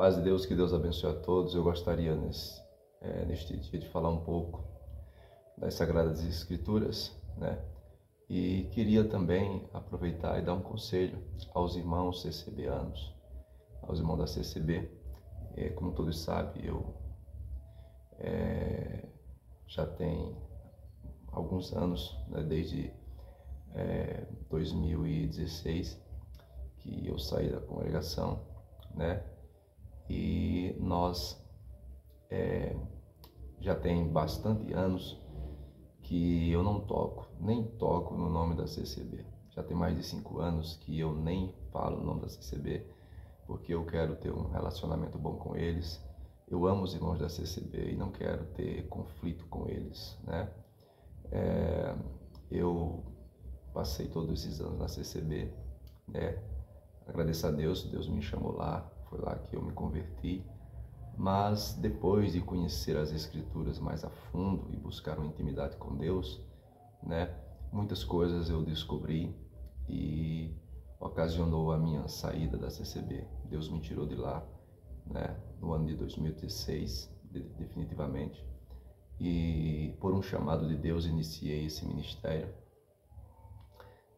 Paz de Deus, que Deus abençoe a todos. Eu gostaria neste dia de falar um pouco das Sagradas Escrituras, né? E queria também aproveitar e dar um conselho aos irmãos CCBanos, aos irmãos da CCB. Como todos sabem, eu já tenho alguns anos, né, desde 2016, que eu saí da congregação, né? E nós já tem bastante anos que eu não nem toco no nome da CCB. Já tem mais de 5 anos que eu nem falo o nome da CCB, porque eu quero ter um relacionamento bom com eles. Eu amo os irmãos da CCB e não quero ter conflito com eles, né? Eu passei todos esses anos na CCB, né? Agradeço a Deus, Deus me chamou lá, foi lá que eu me converti. Mas depois de conhecer as Escrituras mais a fundo e buscar uma intimidade com Deus, né, muitas coisas eu descobri e ocasionou a minha saída da CCB. Deus me tirou de lá, né, no ano de 2016, definitivamente. E por um chamado de Deus iniciei esse ministério.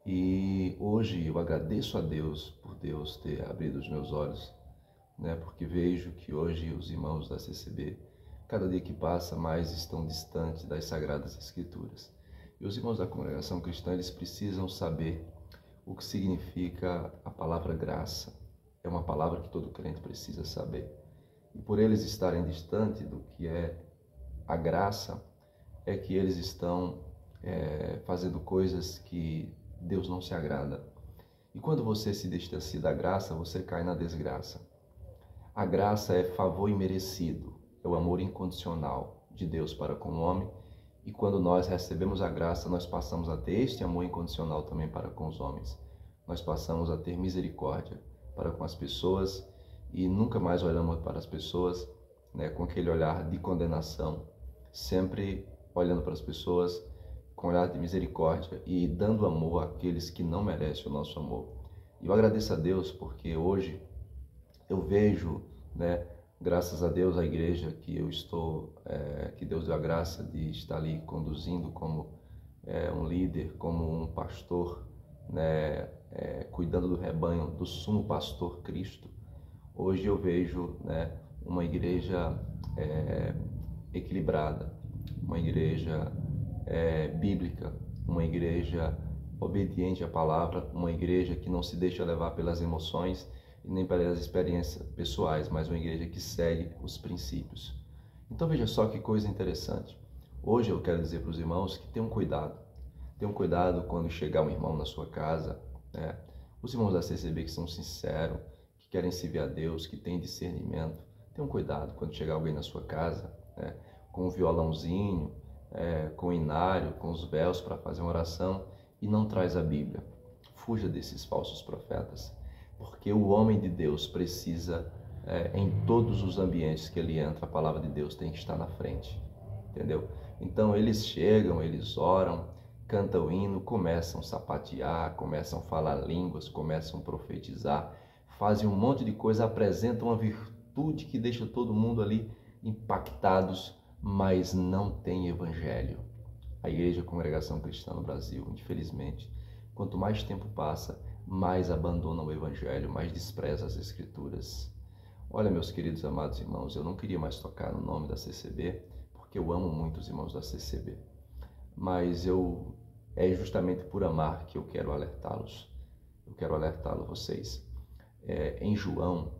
E hoje eu agradeço a Deus por Deus ter abrido os meus olhos, né? Porque vejo que hoje os irmãos da CCB, cada dia que passa, mais estão distantes das Sagradas Escrituras. E os irmãos da congregação cristã, eles precisam saber o que significa a palavra graça. É uma palavra que todo crente precisa saber. E por eles estarem distantes do que é a graça, é que eles estão fazendo coisas que Deus não se agrada. E quando você se distancia da graça, você cai na desgraça. A graça é favor imerecido, é o amor incondicional de Deus para com o homem. E quando nós recebemos a graça, nós passamos a ter este amor incondicional também para com os homens. Nós passamos a ter misericórdia para com as pessoas e nunca mais olhamos para as pessoas, né, com aquele olhar de condenação, sempre olhando para as pessoas com olhar de misericórdia e dando amor àqueles que não merecem o nosso amor. E eu agradeço a Deus porque hoje eu vejo, né, graças a Deus, a igreja que eu estou, que Deus deu a graça de estar ali conduzindo como um líder, como um pastor, né, cuidando do rebanho do sumo pastor Cristo. Hoje eu vejo, né, uma igreja equilibrada, uma igreja bíblica, uma igreja obediente à palavra, uma igreja que não se deixa levar pelas emoções e nem pelas experiências pessoais, mas uma igreja que segue os princípios. Então veja só que coisa interessante. Hoje eu quero dizer para os irmãos que tenham cuidado quando chegar um irmão na sua casa, né? Os irmãos da CCB que são sinceros, que querem servir a Deus, que têm discernimento, tenham cuidado quando chegar alguém na sua casa, né, com um violãozinho, com o inário, com os véus para fazer uma oração e não traz a Bíblia. Fuja desses falsos profetas. Porque o homem de Deus precisa, em todos os ambientes que ele entra, a palavra de Deus tem que estar na frente, entendeu? Então eles chegam, eles oram, cantam hino, começam a sapatear, começam a falar línguas, começam a profetizar, fazem um monte de coisa, apresentam uma virtude que deixa todo mundo ali impactados, mas não tem evangelho. A Igreja Congregação Cristã no Brasil, infelizmente, quanto mais tempo passa, mais abandona o Evangelho, mais despreza as Escrituras. Olha, meus queridos amados irmãos, eu não queria mais tocar no nome da CCB, porque eu amo muito os irmãos da CCB. Mas é justamente por amar que eu quero alertá-los. Eu quero alertá-los, vocês. Em João,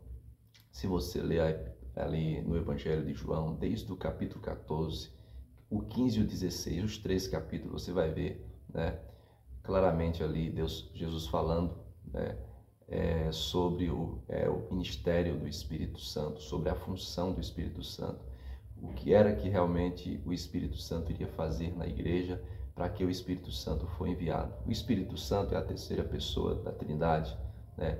se você ler ali no Evangelho de João, desde o capítulo 14, o 15 e o 16, os 3 capítulos, você vai ver, né, claramente ali Jesus falando, né, sobre o ministério do Espírito Santo, sobre a função do Espírito Santo, o que era que realmente o Espírito Santo iria fazer na igreja para que o Espírito Santo foi enviado. O Espírito Santo é a terceira pessoa da Trindade, né?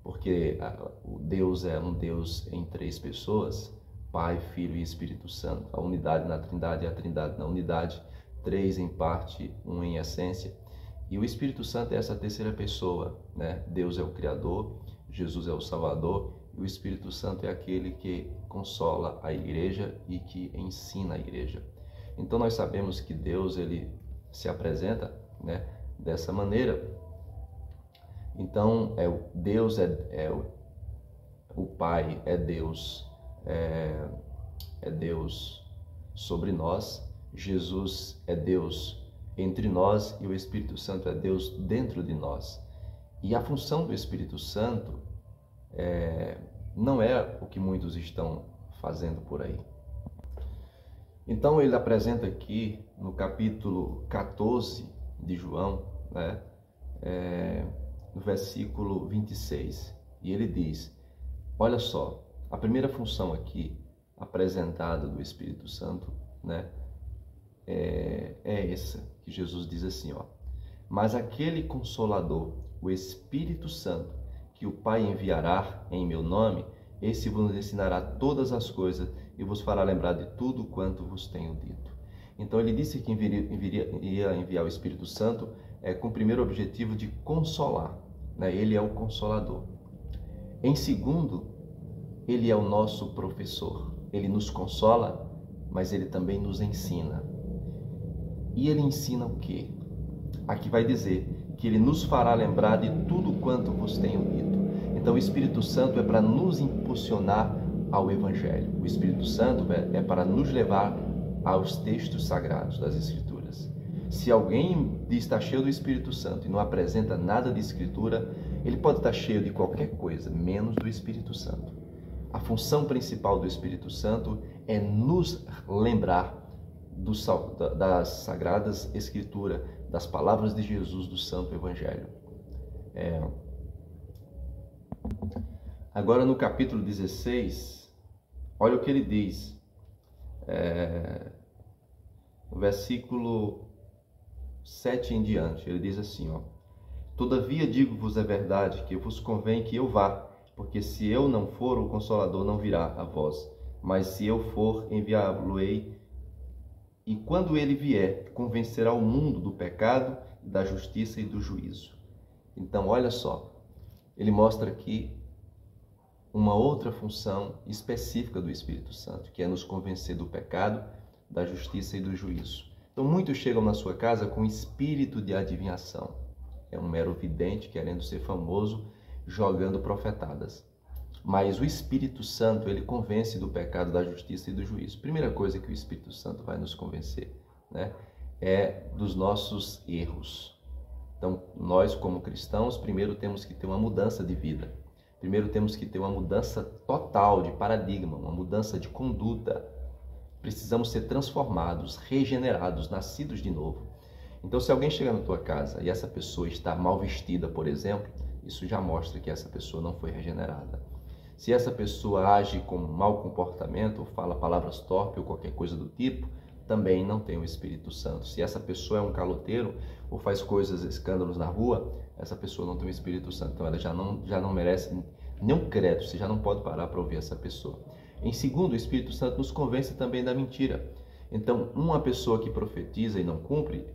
Porque o Deus é um Deus em 3 pessoas, Pai, Filho e Espírito Santo. A unidade na Trindade é a Trindade na unidade, 3 em parte, 1 em essência. E o Espírito Santo é essa terceira pessoa, né? Deus é o Criador, Jesus é o Salvador e o Espírito Santo é aquele que consola a igreja e que ensina a igreja. Então nós sabemos que Deus, ele se apresenta, né, dessa maneira. Então Deus o Pai é Deus, é Deus sobre nós, Jesus é Deus entre nós e o Espírito Santo é Deus dentro de nós. E a função do Espírito Santo não é o que muitos estão fazendo por aí. Então ele apresenta aqui no capítulo 14 de João, né, no versículo 26, e ele diz, olha só, a primeira função aqui apresentada do Espírito Santo, né, é essa, que Jesus diz assim, ó, mas aquele Consolador, o Espírito Santo, que o Pai enviará em meu nome, esse vos ensinará todas as coisas e vos fará lembrar de tudo quanto vos tenho dito. Então ele disse que iria enviar o Espírito Santo com o primeiro objetivo de consolar, né? Ele é o Consolador. Em segundo, ele é o nosso professor. Ele nos consola, mas ele também nos ensina. E ele ensina o quê? Aqui vai dizer que ele nos fará lembrar de tudo quanto vos tenho dito. Então o Espírito Santo é para nos impulsionar ao Evangelho. O Espírito Santo é para nos levar aos textos sagrados das Escrituras. Se alguém está cheio do Espírito Santo e não apresenta nada de Escritura, ele pode estar cheio de qualquer coisa, menos do Espírito Santo. A função principal do Espírito Santo é nos lembrar das Sagradas Escrituras, das palavras de Jesus, do Santo Evangelho. Agora no capítulo 16, olha o que ele diz, no versículo 7 em diante, ele diz assim, ó, todavia digo-vos a verdade, que vos convém que eu vá, porque se eu não for, o Consolador não virá a vós, mas se eu for, enviá-lo-ei, e quando ele vier, convencerá o mundo do pecado, da justiça e do juízo. Então, olha só, ele mostra aqui uma outra função específica do Espírito Santo, que é nos convencer do pecado, da justiça e do juízo. Então, muitos chegam na sua casa com espírito de adivinhação. É um mero vidente querendo ser famoso, jogando profetadas. Mas o Espírito Santo, ele convence do pecado, da justiça e do juízo. Primeira coisa que o Espírito Santo vai nos convencer, né, é dos nossos erros. Então, nós como cristãos, primeiro temos que ter uma mudança de vida. Primeiro temos que ter uma mudança total de paradigma, uma mudança de conduta. Precisamos ser transformados, regenerados, nascidos de novo. Então, se alguém chega na tua casa e essa pessoa está mal vestida, por exemplo, isso já mostra que essa pessoa não foi regenerada. Se essa pessoa age com mau comportamento, ou fala palavras torpes ou qualquer coisa do tipo, também não tem o Espírito Santo. Se essa pessoa é um caloteiro ou faz coisas, escândalos na rua, essa pessoa não tem o Espírito Santo. Então ela já não merece nenhum crédito, você já não pode parar para ouvir essa pessoa. Em segundo, o Espírito Santo nos convence também da mentira. Então, uma pessoa que profetiza e não cumpre,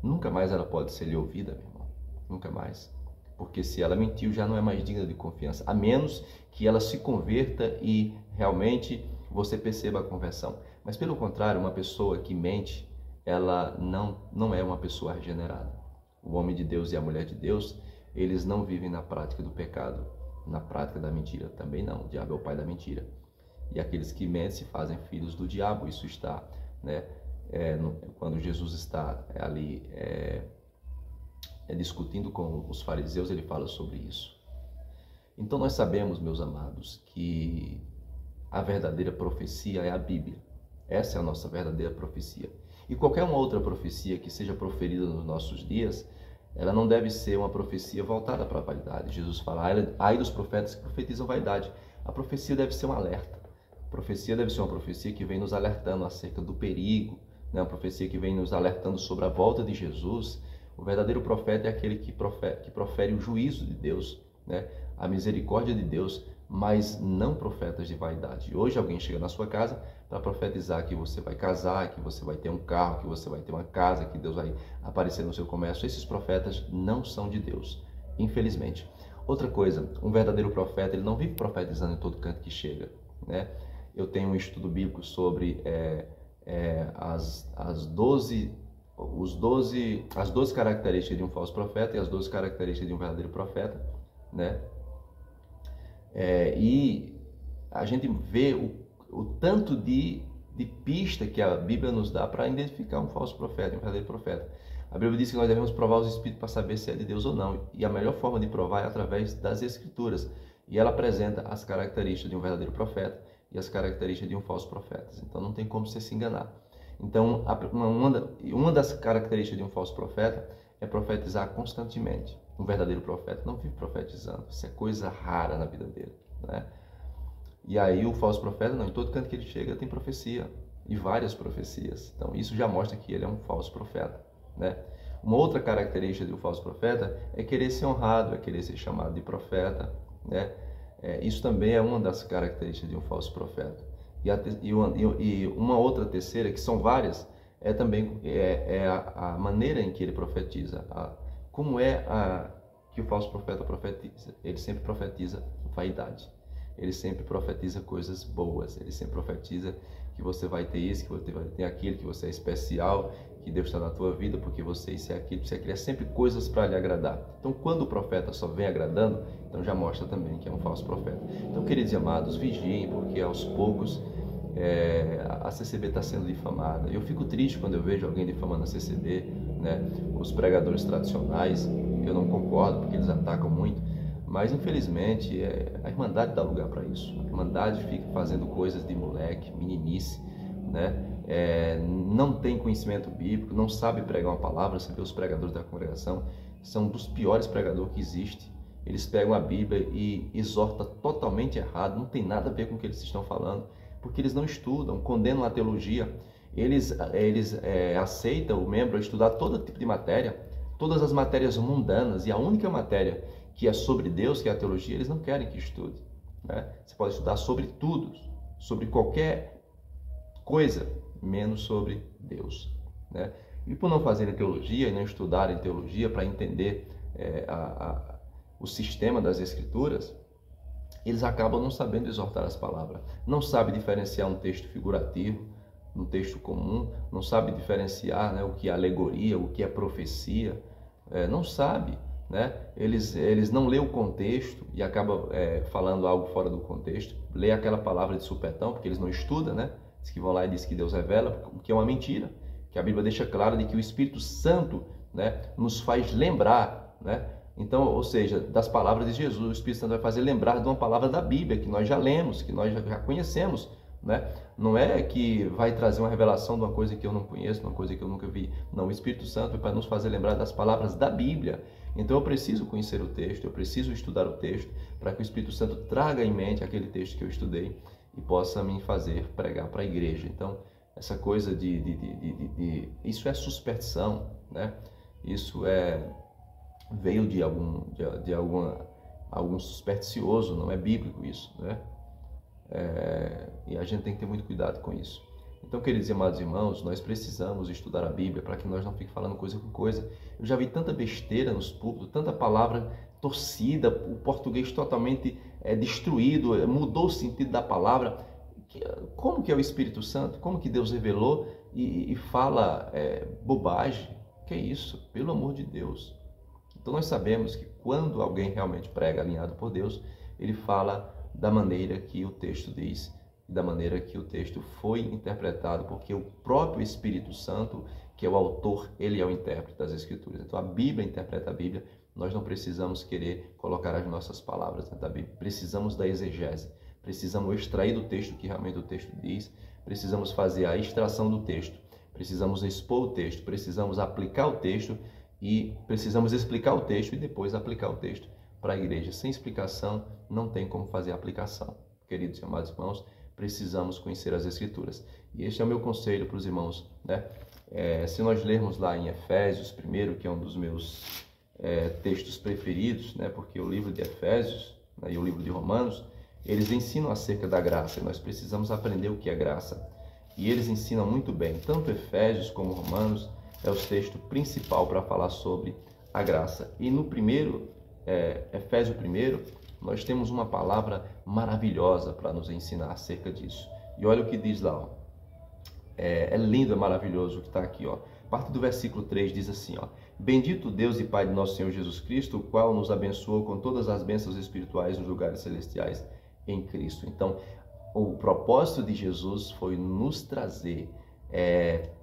nunca mais ela pode ser ouvida, meu irmão. Nunca mais. Porque se ela mentiu, já não é mais digna de confiança. A menos que ela se converta e realmente você perceba a conversão. Mas pelo contrário, uma pessoa que mente, ela não é uma pessoa regenerada. O homem de Deus e a mulher de Deus, eles não vivem na prática do pecado, na prática da mentira. Também não. O diabo é o pai da mentira. E aqueles que mentem se fazem filhos do diabo. Isso está, né, quando Jesus está ali discutindo com os fariseus, ele fala sobre isso. Então nós sabemos, meus amados, que a verdadeira profecia é a Bíblia. Essa é a nossa verdadeira profecia. E qualquer uma outra profecia que seja proferida nos nossos dias, ela não deve ser uma profecia voltada para a vaidade. Jesus fala, ai dos profetas que profetizam vaidade. A profecia deve ser um alerta. A profecia deve ser uma profecia que vem nos alertando acerca do perigo, né? Uma profecia que vem nos alertando sobre a volta de Jesus. O verdadeiro profeta é aquele que profere o juízo de Deus, né? A misericórdia de Deus, mas não profetas de vaidade. Hoje alguém chega na sua casa para profetizar que você vai casar, que você vai ter um carro, que você vai ter uma casa, que Deus vai aparecer no seu comércio. Esses profetas não são de Deus, infelizmente. Outra coisa, um verdadeiro profeta, ele não vive profetizando em todo canto que chega, né? Eu tenho um estudo bíblico sobre as 12 características de um falso profeta e as 12 características de um verdadeiro profeta, né? E a gente vê o tanto de pista que a Bíblia nos dá para identificar um falso profeta e um verdadeiro profeta. A Bíblia diz que nós devemos provar os Espíritos para saber se é de Deus ou não. E a melhor forma de provar é através das Escrituras. E ela apresenta as características de um verdadeiro profeta e as características de um falso profeta. Então não tem como você se enganar. Então, uma das características de um falso profeta é profetizar constantemente. Um verdadeiro profeta não vive profetizando. Isso é coisa rara na vida dele, né? E aí o falso profeta, não, em todo canto que ele chega tem profecia, e várias profecias. Então isso já mostra que ele é um falso profeta, né? Uma outra característica do falso profeta é querer ser honrado, é querer ser chamado de profeta, né? Isso também é uma das características de um falso profeta. E uma outra terceira, que são várias, é também a maneira em que ele profetiza. Como que o falso profeta profetiza? Ele sempre profetiza vaidade. Ele sempre profetiza coisas boas. Ele sempre profetiza que você vai ter isso, que você vai ter aquilo, que você é especial, que Deus está na tua vida, porque você isso é aquilo, você é sempre coisas para lhe agradar. Então, quando o profeta só vem agradando, então já mostra também que é um falso profeta. Então, queridos e amados, vigiem, porque aos poucos a CCB está sendo difamada. Eu fico triste quando eu vejo alguém difamando a CCB, né? Os pregadores tradicionais, eu não concordo, porque eles atacam muito. Mas, infelizmente, a Irmandade dá lugar para isso. A Irmandade fica fazendo coisas de moleque, meninice, né? Não tem conhecimento bíblico, não sabe pregar uma palavra. Você vê os pregadores da congregação, são dos piores pregadores que existe. Eles pegam a Bíblia e exortam totalmente errado, não tem nada a ver com o que eles estão falando, porque eles não estudam, condenam a teologia. Eles aceitam o membro a estudar todo tipo de matéria, todas as matérias mundanas, e a única matéria que é sobre Deus, que é a teologia, eles não querem que estude, né? Você pode estudar sobre tudo, sobre qualquer coisa, menos sobre Deus, né? E por não fazerem teologia e não estudarem teologia para entender o sistema das Escrituras, eles acabam não sabendo exortar as palavras, não sabem diferenciar um texto figurativo, um texto comum, não sabem diferenciar, né, o que é alegoria, o que é profecia, não sabe. Né? Eles não lêem o contexto e acabam falando algo fora do contexto, lê aquela palavra de supetão, porque eles não estudam, né? Diz que vão lá e diz que Deus revela, o que é uma mentira, que a Bíblia deixa claro de que o Espírito Santo, né, nos faz lembrar, né? Então, ou seja, das palavras de Jesus, o Espírito Santo vai fazer lembrar de uma palavra da Bíblia, que nós já lemos, que nós já conhecemos, né? Não é que vai trazer uma revelação de uma coisa que eu não conheço, uma coisa que eu nunca vi. Não, o Espírito Santo é para nos fazer lembrar das palavras da Bíblia. Então eu preciso conhecer o texto, eu preciso estudar o texto, para que o Espírito Santo traga em mente aquele texto que eu estudei e possa me fazer pregar para a igreja. Então, essa coisa isso é superstição, né? Isso veio de algum supersticioso, não é bíblico isso, né? E a gente tem que ter muito cuidado com isso. Então, queridos e amados irmãos, nós precisamos estudar a Bíblia para que nós não fiquemos falando coisa com coisa. Eu já vi tanta besteira nos púlpitos, tanta palavra torcida, o português totalmente destruído, mudou o sentido da palavra. Como que é o Espírito Santo? Como que Deus revelou e fala bobagem? Que é isso? Pelo amor de Deus. Então nós sabemos que quando alguém realmente prega alinhado por Deus, ele fala da maneira que o texto diz, da maneira que o texto foi interpretado, porque o próprio Espírito Santo, que é o autor, ele é o intérprete das Escrituras. Então a Bíblia interpreta a Bíblia, nós não precisamos querer colocar as nossas palavras dentro da Bíblia, precisamos da exegese, precisamos extrair do texto o que realmente o texto diz, precisamos fazer a extração do texto, precisamos expor o texto, precisamos aplicar o texto e precisamos explicar o texto e depois aplicar o texto para a igreja. Sem explicação não tem como fazer a aplicação. Queridos e amados irmãos, precisamos conhecer as Escrituras. E este é o meu conselho para os irmãos, né? Se nós lermos lá em Efésios primeiro, que é um dos meus textos preferidos, né? Porque o livro de Efésios, né, e o livro de Romanos, eles ensinam acerca da graça, e nós precisamos aprender o que é graça. E eles ensinam muito bem, tanto Efésios como Romanos, é o texto principal para falar sobre a graça. E no primeiro Efésios 1, nós temos uma palavra maravilhosa para nos ensinar acerca disso. E olha o que diz lá, ó. É lindo, é maravilhoso o que está aqui, ó. A partir do versículo 3 diz assim, ó: Bendito Deus e Pai de nosso Senhor Jesus Cristo, o qual nos abençoou com todas as bênçãos espirituais nos lugares celestiais em Cristo. Então, o propósito de Jesus foi nos trazer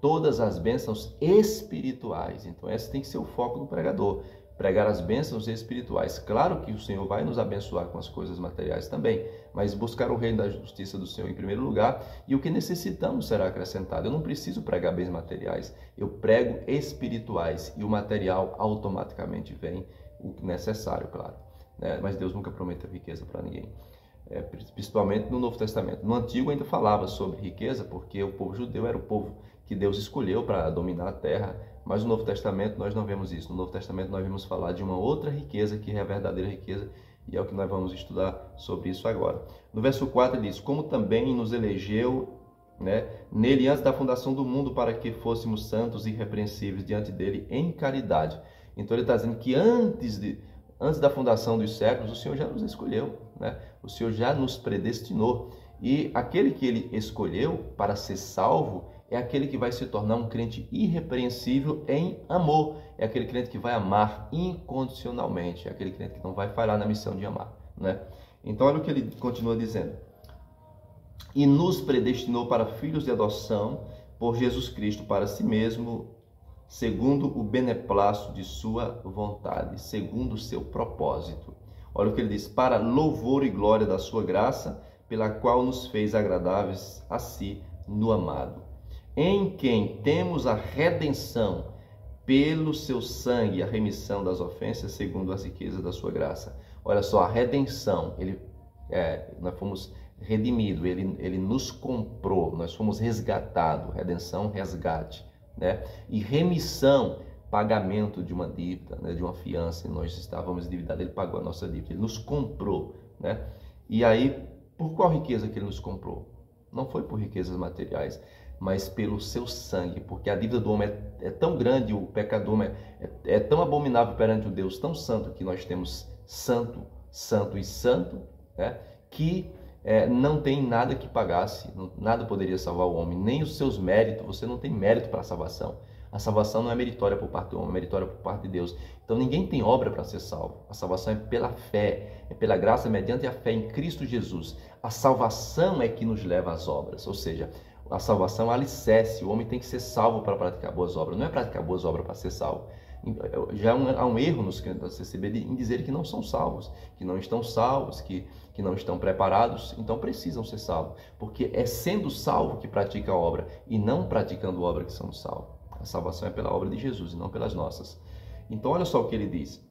todas as bênçãos espirituais. Então, esse tem que ser o foco do pregador. Pregar as bênçãos espirituais. Claro que o Senhor vai nos abençoar com as coisas materiais também, mas buscar o reino da justiça do Senhor em primeiro lugar, e o que necessitamos será acrescentado. Eu não preciso pregar bens materiais, eu prego espirituais, e o material automaticamente vem, o necessário, claro, né? Mas Deus nunca prometeu riqueza para ninguém, principalmente no Novo Testamento. No Antigo ainda falava sobre riqueza, porque o povo judeu era o povo que Deus escolheu para dominar a terra, mas no Novo Testamento nós não vemos isso. No Novo Testamento nós vamos falar de uma outra riqueza, que é a verdadeira riqueza, e é o que nós vamos estudar sobre isso agora. No verso 4 ele diz: como também nos elegeu, né, nele antes da fundação do mundo, para que fôssemos santos e irrepreensíveis diante dele em caridade. Então ele está dizendo que antes da fundação dos séculos, o Senhor já nos escolheu, né? O Senhor já nos predestinou. E aquele que ele escolheu para ser salvo é aquele que vai se tornar um crente irrepreensível em amor. É aquele crente que vai amar incondicionalmente. É aquele crente que não vai falhar na missão de amar, né? Então, olha o que ele continua dizendo. E nos predestinou para filhos de adoção por Jesus Cristo para si mesmo, segundo o beneplácito de sua vontade, segundo o seu propósito. Olha o que ele diz: para louvor e glória da sua graça, pela qual nos fez agradáveis a si no amado, em quem temos a redenção pelo seu sangue, a remissão das ofensas, segundo as riquezas da sua graça. Olha só, a redenção, nós fomos redimidos, ele nos comprou, nós fomos resgatados, redenção, resgate, né? E remissão, pagamento de uma dívida, né? De uma fiança, nós estávamos endividados, ele pagou a nossa dívida, ele nos comprou, né? E aí, por qual riqueza que ele nos comprou? Não foi por riquezas materiais, mas pelo seu sangue, porque a dívida do homem é tão grande, o pecado do homem é tão abominável perante o Deus tão santo, que nós temos santo, santo e santo, né? Que não tem nada que pagasse, nada poderia salvar o homem, nem os seus méritos. Você não tem mérito para a salvação. A salvação não é meritória por parte do homem, é meritória por parte de Deus. Então ninguém tem obra para ser salvo. A salvação é pela fé, é pela graça mediante a fé em Cristo Jesus. A salvação é que nos leva às obras, ou seja, a salvação é um alicerce. O homem tem que ser salvo para praticar boas obras, não é praticar boas obras para ser salvo. Já há um erro nos crentes da CCB em dizer que não são salvos, que não estão salvos, que não estão preparados, então precisam ser salvos, porque é sendo salvo que pratica a obra, e não praticando obra que somos salvos. A salvação é pela obra de Jesus e não pelas nossas. Então olha só o que ele diz.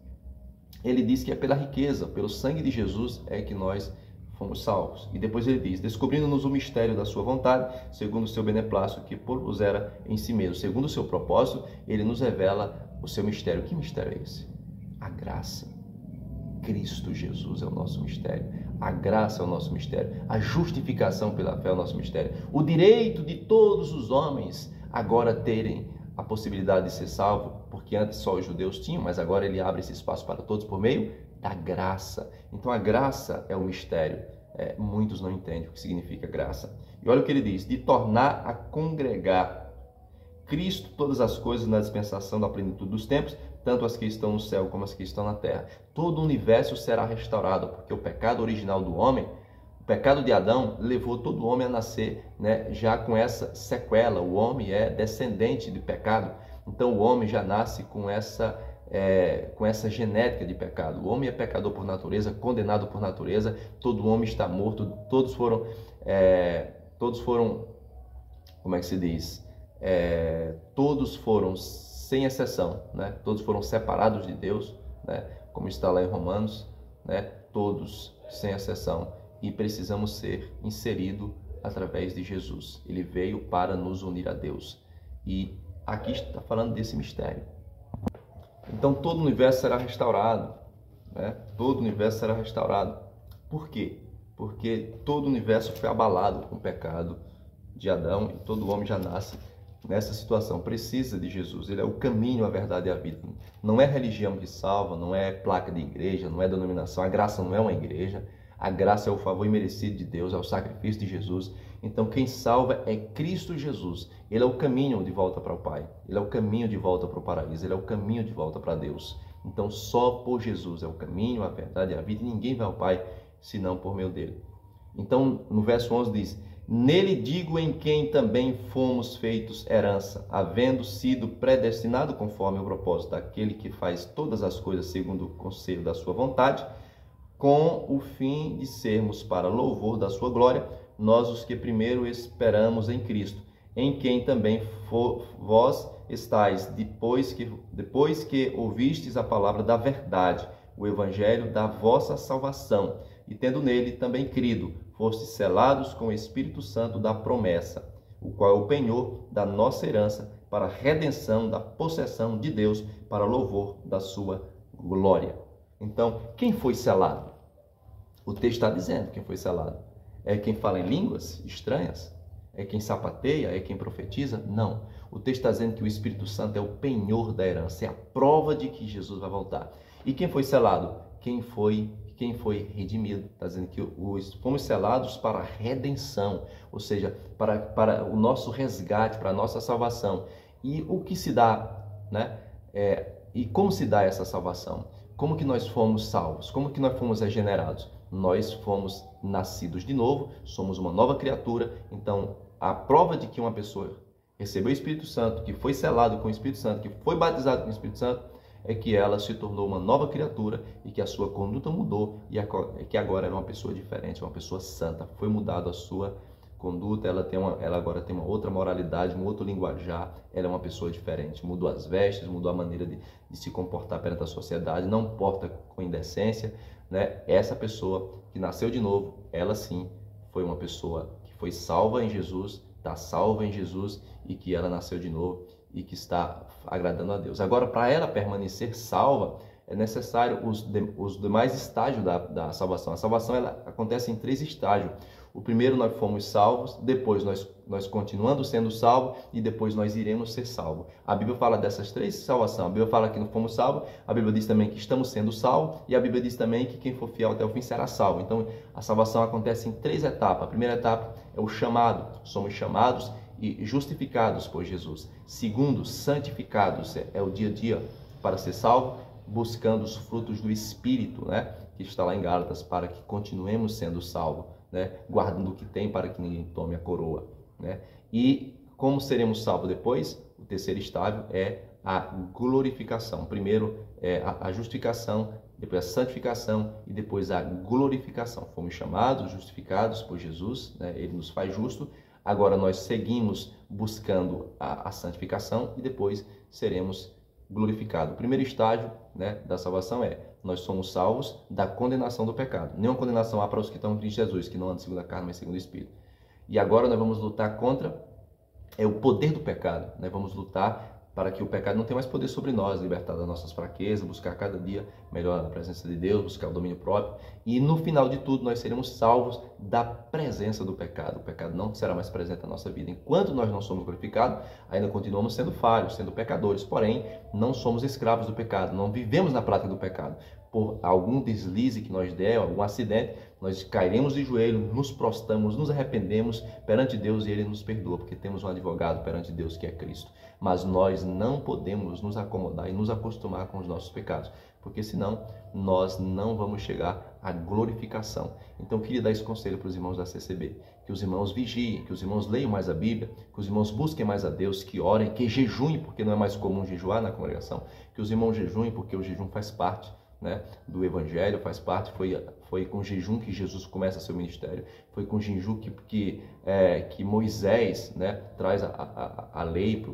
Ele diz que é pela riqueza, pelo sangue de Jesus é que nós fomos salvos. E depois ele diz: descobrindo-nos o mistério da sua vontade, segundo o seu beneplácito, que propusera em si mesmo. Segundo o seu propósito, ele nos revela o seu mistério. Que mistério é esse? A graça. Cristo Jesus é o nosso mistério. A graça é o nosso mistério. A justificação pela fé é o nosso mistério. O direito de todos os homens agora terem a possibilidade de ser salvo, porque antes só os judeus tinham, mas agora ele abre esse espaço para todos por meio da graça. Então a graça é o mistério. Muitos não entendem o que significa graça. E olha o que ele diz: de tornar a congregar Cristo todas as coisas na dispensação da plenitude dos tempos, tanto as que estão no céu como as que estão na terra. Todo o universo será restaurado, porque o pecado original do homem, o pecado de Adão, levou todo homem a nascer, né, já com essa sequela. O homem é descendente de pecado, então o homem já nasce com essa genética de pecado. O homem é pecador por natureza, condenado por natureza. Todo homem está morto. Todos foram, como é que se diz? Todos foram, sem exceção, né? Todos foram separados de Deus, né? Como está lá em Romanos, né? Todos, sem exceção, e precisamos ser inseridos através de Jesus. Ele veio para nos unir a Deus, e aqui está falando desse mistério. Então todo o universo será restaurado, né? Todo o universo será restaurado. Por quê? Porque todo o universo foi abalado com o pecado de Adão, e todo homem já nasce nessa situação precisa de Jesus. Ele é o caminho, a verdade e a vida. Não é religião que salva, não é placa de igreja, não é denominação. A graça não é uma igreja. A graça é o favor imerecido de Deus, é o sacrifício de Jesus. Então quem salva é Cristo Jesus. Ele é o caminho de volta para o Pai. Ele é o caminho de volta para o paraíso. Ele é o caminho de volta para Deus. Então só por Jesus é o caminho, a verdade e a vida. E ninguém vai ao Pai senão por meio dele. Então no verso 11 diz: nele digo em quem também fomos feitos herança, havendo sido predestinado conforme o propósito daquele que faz todas as coisas segundo o conselho da sua vontade, com o fim de sermos para louvor da sua glória, nós os que primeiro esperamos em Cristo, em quem também vós estáis, depois que ouvistes a palavra da verdade, o evangelho da vossa salvação, e tendo nele também crido, fostes selados com o Espírito Santo da promessa, o qual é o penhor da nossa herança, para a redenção da possessão de Deus, para louvor da sua glória. Então, quem foi selado? O texto está dizendo quem foi selado. É quem fala em línguas estranhas? É quem sapateia? É quem profetiza? Não. O texto está dizendo que o Espírito Santo é o penhor da herança, é a prova de que Jesus vai voltar. E quem foi selado? Quem foi redimido. Está dizendo que fomos selados para a redenção, ou seja, para o nosso resgate, para a nossa salvação. E o que se dá, né? E como se dá essa salvação? Como que nós fomos salvos? Como que nós fomos regenerados? Nós fomos nascidos de novo, somos uma nova criatura. Então, a prova de que uma pessoa recebeu o Espírito Santo, que foi selado com o Espírito Santo, que foi batizado com o Espírito Santo, é que ela se tornou uma nova criatura e que a sua conduta mudou e que agora era uma pessoa diferente, uma pessoa santa. Foi mudada a sua conduta, ela agora tem uma outra moralidade, um outro linguajar, ela é uma pessoa diferente, mudou as vestes, mudou a maneira de se comportar perante a sociedade, não porta com indecência, né? Essa pessoa que nasceu de novo, ela sim foi uma pessoa que foi salva em Jesus, está salva em Jesus e que ela nasceu de novo e que está agradando a Deus. Agora, para ela permanecer salva, é necessário os demais estágios da salvação. A salvação ela acontece em 3 estágios. O primeiro, nós fomos salvos, depois nós continuando sendo salvos e depois nós iremos ser salvos. A Bíblia fala dessas 3 salvações. A Bíblia fala que não fomos salvos, a Bíblia diz também que estamos sendo salvos e a Bíblia diz também que quem for fiel até o fim será salvo. Então, a salvação acontece em 3 etapas. A primeira etapa é o chamado. Somos chamados e justificados por Jesus. Segundo, santificados. É o dia a dia para ser salvo, buscando os frutos do Espírito, né? Que está lá em Gálatas, para que continuemos sendo salvos, né? Guardando o que tem para que ninguém tome a coroa, né? E como seremos salvos depois? O terceiro estágio é a glorificação. Primeiro é a justificação, depois a santificação e depois a glorificação. Fomos chamados, justificados por Jesus, né? Ele nos faz justo. Agora nós seguimos buscando a santificação e depois seremos glorificados. O primeiro estágio, né, da salvação nós somos salvos da condenação do pecado. Nenhuma condenação há para os que estão em Cristo Jesus, que não andam segundo a carne, mas segundo o Espírito. E agora nós vamos lutar contra o poder do pecado. Nós vamos lutar para que o pecado não tenha mais poder sobre nós, libertar das nossas fraquezas, buscar cada dia melhor a presença de Deus, buscar o domínio próprio. E no final de tudo, nós seremos salvos da presença do pecado. O pecado não será mais presente na nossa vida. Enquanto nós não somos glorificados, ainda continuamos sendo falhos, sendo pecadores. Porém, não somos escravos do pecado, não vivemos na prática do pecado. Por algum deslize que nós der, algum acidente, nós cairemos de joelho, nos prostramos, nos arrependemos perante Deus e Ele nos perdoa, porque temos um advogado perante Deus que é Cristo. Mas nós não podemos nos acomodar e nos acostumar com os nossos pecados, porque senão nós não vamos chegar à glorificação. Então eu queria dar esse conselho para os irmãos da CCB, que os irmãos vigiem, que os irmãos leiam mais a Bíblia, que os irmãos busquem mais a Deus, que orem, que jejuem, porque não é mais comum jejuar na congregação, que os irmãos jejuem, porque o jejum faz parte, né, do Evangelho, faz parte, foi com jejum que Jesus começa seu ministério, foi com jejum que Moisés, né, traz a lei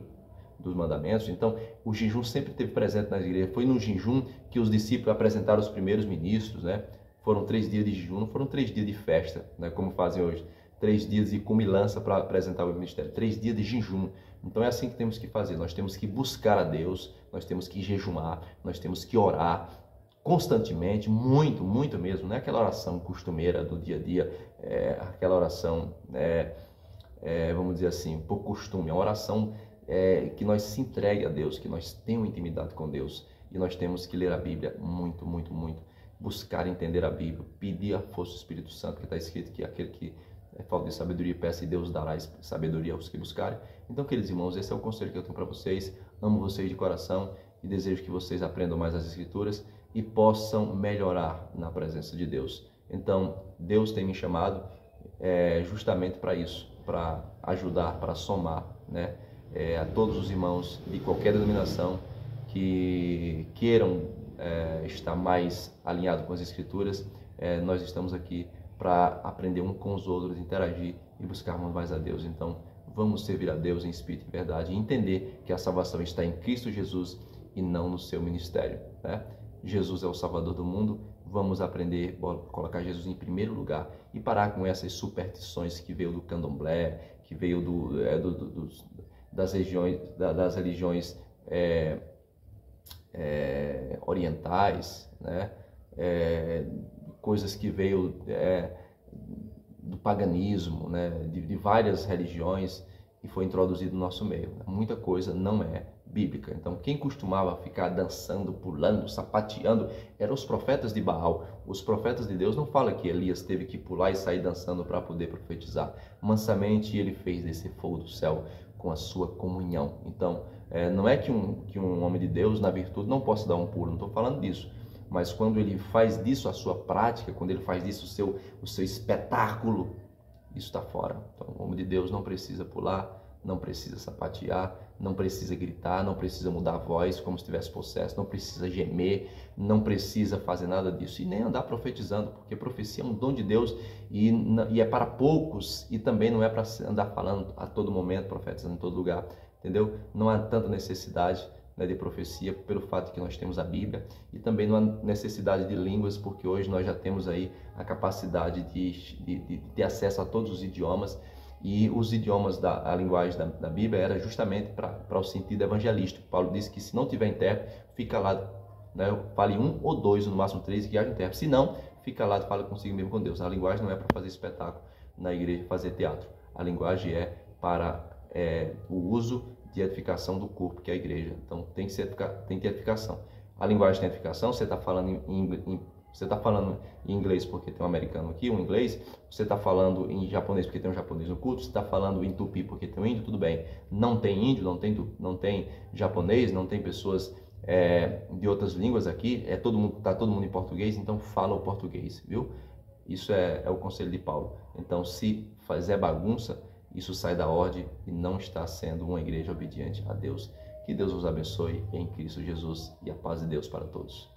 dos mandamentos. Então o jejum sempre esteve presente nas igrejas. Foi no jejum que os discípulos apresentaram os primeiros ministros, né? Foram 3 dias de jejum, não foram 3 dias de festa, né, como fazem hoje, 3 dias de comilança para apresentar o ministério, 3 dias de jejum. Então é assim que temos que fazer, nós temos que buscar a Deus, nós temos que jejumar, nós temos que orar constantemente, muito, muito mesmo. Não é aquela oração costumeira do dia a dia, aquela oração, vamos dizer assim, por costume. É uma oração que nós se entregue a Deus, que nós tenhamos intimidade com Deus. E nós temos que ler a Bíblia muito, muito, muito. Buscar entender a Bíblia, pedir a força do Espírito Santo, que está escrito que aquele que falta de sabedoria, peça e Deus dará sabedoria aos que buscarem. Então, queridos irmãos, esse é o conselho que eu tenho para vocês. Amo vocês de coração e desejo que vocês aprendam mais as Escrituras e possam melhorar na presença de Deus. Então, Deus tem me chamado justamente para isso, para ajudar, para somar, né, a todos os irmãos de qualquer denominação que queiram estar mais alinhado com as Escrituras. Nós estamos aqui para aprender um com os outros, interagir e buscarmos mais a Deus. Então, vamos servir a Deus em espírito e verdade e entender que a salvação está em Cristo Jesus e não no seu ministério, né? Jesus é o Salvador do mundo. Vamos aprender a colocar Jesus em primeiro lugar e parar com essas superstições que veio do candomblé, que veio das religiões orientais, né? Coisas que veio do paganismo, né? de várias religiões, e foi introduzido no nosso meio. Muita coisa não é bíblica. Então, quem costumava ficar dançando, pulando, sapateando, eram os profetas de Baal. Os profetas de Deus não falam que Elias teve que pular e sair dançando para poder profetizar. Mansamente ele fez descer fogo do céu com a sua comunhão. Então, não é que um homem de Deus, na virtude, não possa dar um pulo, não estou falando disso. Mas quando ele faz disso a sua prática, quando ele faz disso o seu espetáculo, isso está fora. Então, o homem de Deus não precisa pular, não precisa sapatear, não precisa gritar, não precisa mudar a voz como se estivesse possesso, não precisa gemer, não precisa fazer nada disso. E nem andar profetizando, porque profecia é um dom de Deus e é para poucos, e também não é para andar falando a todo momento, profetizando em todo lugar, entendeu? Não há tanta necessidade, né, de profecia pelo fato de que nós temos a Bíblia, e também não há necessidade de línguas, porque hoje nós já temos aí a capacidade de ter acesso a todos os idiomas. E os idiomas, a linguagem da Bíblia era justamente para o sentido evangelístico. Paulo disse que se não tiver intérprete, fica lá, né, fale 1 ou 2, no máximo 3, que haja intérprete. Se não, fica lá e fala consigo mesmo com Deus. A linguagem não é para fazer espetáculo na igreja, fazer teatro. A linguagem é para o uso de edificação do corpo, que é a igreja. Então tem que ter edificação. A linguagem tem edificação. Você está falando você está falando em inglês porque tem um americano aqui, um inglês. Você está falando em japonês porque tem um japonês no culto. Você está falando em tupi porque tem um índio, tudo bem. Não tem índio, não tem japonês, não tem pessoas de outras línguas aqui. Tá todo mundo em português, então fala o português, viu? Isso é o conselho de Paulo. Então, se fizer bagunça, isso sai da ordem e não está sendo uma igreja obediente a Deus. Que Deus os abençoe em Cristo Jesus e a paz de Deus para todos.